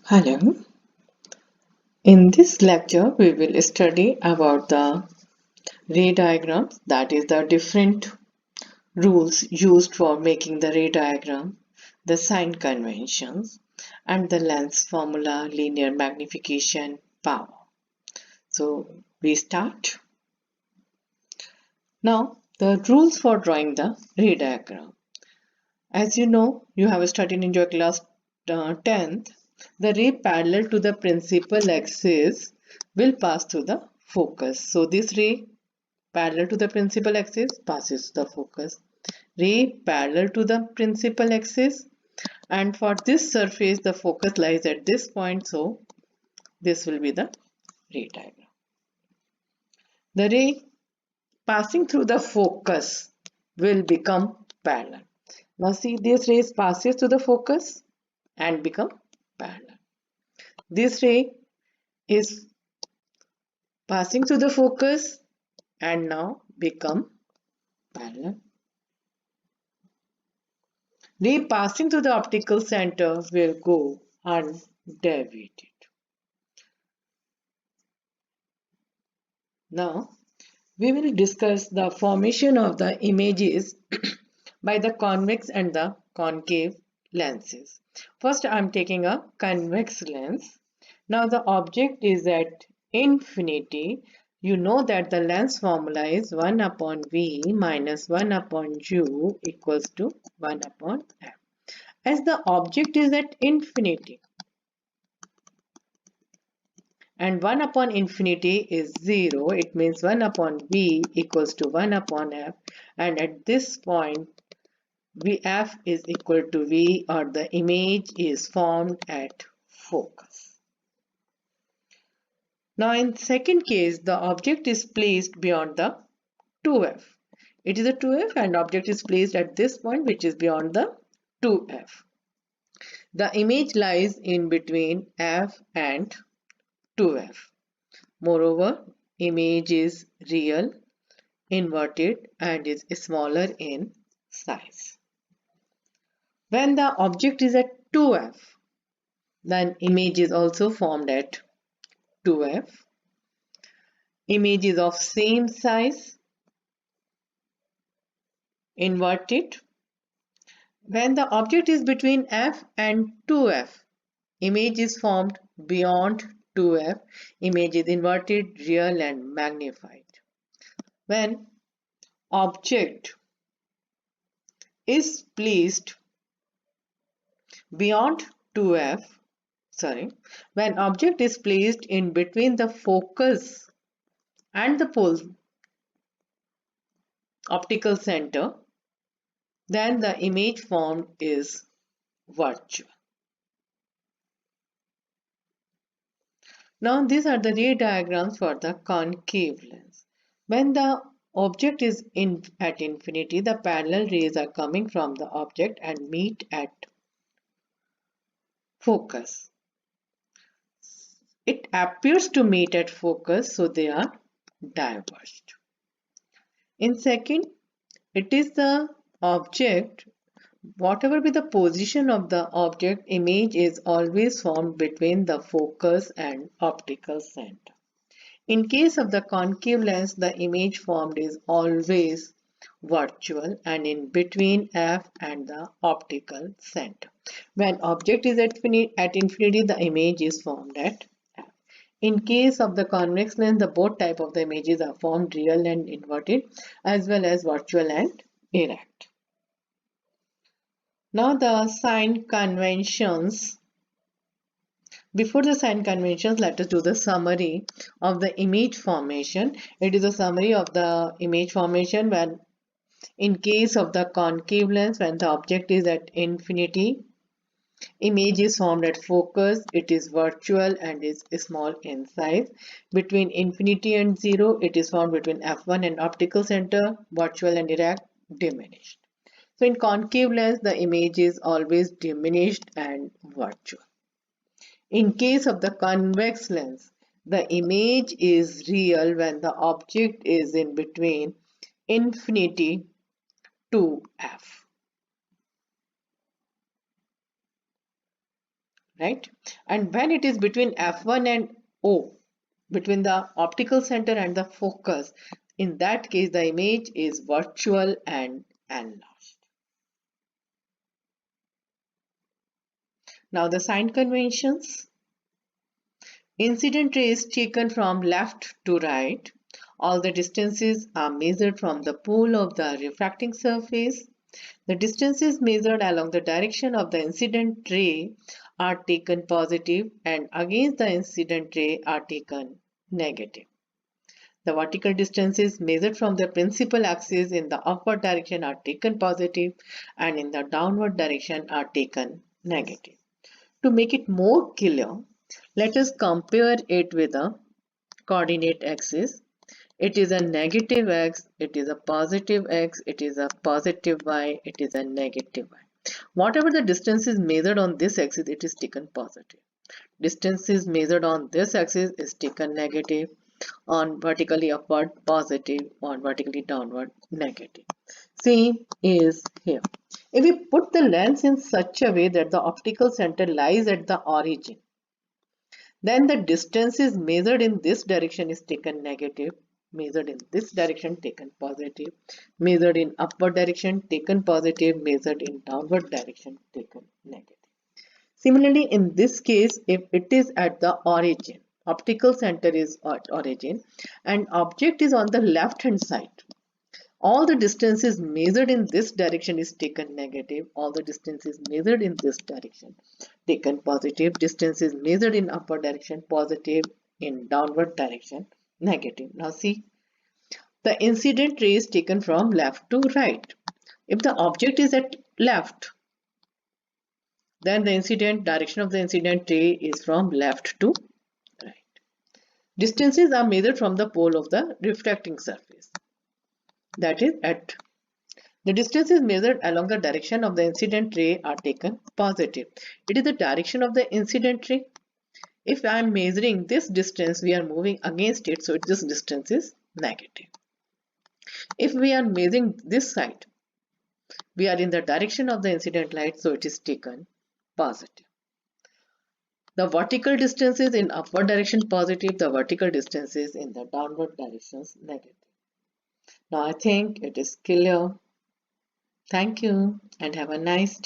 Hello. In this lecture, we will study about the ray diagrams, that is the different rules used for making the ray diagram, the sign conventions, and the lens formula, linear magnification, power. So we start. Now, the rules for drawing the ray diagram. As you know, you have studied in your class 10th, the ray parallel to the principal axis will pass through the focus. So this ray parallel to the principal axis passes the focus. Ray parallel to the principal axis, and for this surface the focus lies at this point, so this will be the ray diagram. The ray passing through the focus will become parallel. Now see, this ray passes through the focus and become parallel. This ray is passing through the focus and now become parallel. Ray passing through the optical center will go undeviated. Now we will discuss the formation of the images by the convex and the concave lenses. First, I am taking a convex lens. Now the object is at infinity. You know that the lens formula is 1 upon V minus 1 upon U equals to 1 upon F. As the object is at infinity and 1 upon infinity is 0, it means 1 upon V equals to 1 upon F, and at this point Vf is equal to V, or the image is formed at focus. Now in second case, the object is placed beyond the 2f. It is a 2f and object is placed at this point, which is beyond the 2f. The image lies in between f and 2f. Moreover, image is real, inverted, and is smaller in size. When the object is at 2f, then image is also formed at 2f. Image is of same size, inverted. When the object is between f and 2f, image is formed beyond 2f. Image is inverted, real, and magnified. When object is placed beyond 2f, when object is placed in between the focus and the pole optical center, then the image formed is virtual. Now these are the ray diagrams for the concave lens. When the object is at infinity, the parallel rays are coming from the object and meet at focus. It appears to meet at focus, so they are diverged. In second, it is the object, whatever be the position of the object, image is always formed between the focus and optical center. In case of the concave lens, the image formed is always virtual and in between f and the optical center. When object is at infinity, the image is formed at f. In case of the convex lens, the both type of the images are formed, real and inverted, as well as virtual and erect. Now the sign conventions. Before the sign conventions, let us do the summary of the image formation. It is a summary of the image formation when, in case of the concave lens, when the object is at infinity, image is formed at focus, it is virtual and is small in size. Between infinity and 0, it is formed between f1 and optical center, virtual and erect, diminished. So in concave lens, the image is always diminished and virtual. In case of the convex lens, the image is real when the object is in between infinity to f. right? And when it is between F1 and O, between the optical center and the focus, in that case the image is virtual and enlarged. Now the sign conventions. Incident ray is taken from left to right. All the distances are measured from the pole of the refracting surface. The distances measured along the direction of the incident ray are taken positive and against the incident ray are taken negative. The vertical distances measured from the principal axis in the upward direction are taken positive and in the downward direction are taken negative. To make it more clear, let us compare it with a coordinate axis. It is a negative x, it is a positive x, it is a positive y, it is a negative y. Whatever the distance is measured on this axis, it is taken positive. Distance is measured on this axis is taken negative, on vertically upward positive, on vertically downward negative. Same is here. If we put the lens in such a way that the optical center lies at the origin, then the distance is measured in this direction is taken negative, measured in this direction taken positive, measured in upward direction taken positive, measured in downward direction taken negative. Similarly, in this case, if it is at the origin, optical center is at origin and object is on the left hand side, all the distances measured in this direction is taken negative, all the distances measured in this direction taken positive, distances measured in upward direction positive, in downward direction negative. Now see, the incident ray is taken from left to right. If the object is at left, then the incident direction of the incident ray is from left to right. Distances are measured from the pole of the refracting surface, that is at the distances measured along the direction of the incident ray are taken positive. It is the direction of the incident ray. If I am measuring this distance, we are moving against it, so this distance is negative. If we are measuring this side, we are in the direction of the incident light, so it is taken positive. The vertical distances in upward direction positive, the vertical distances in the downward directions negative. Now I think it is clear. Thank you and have a nice day.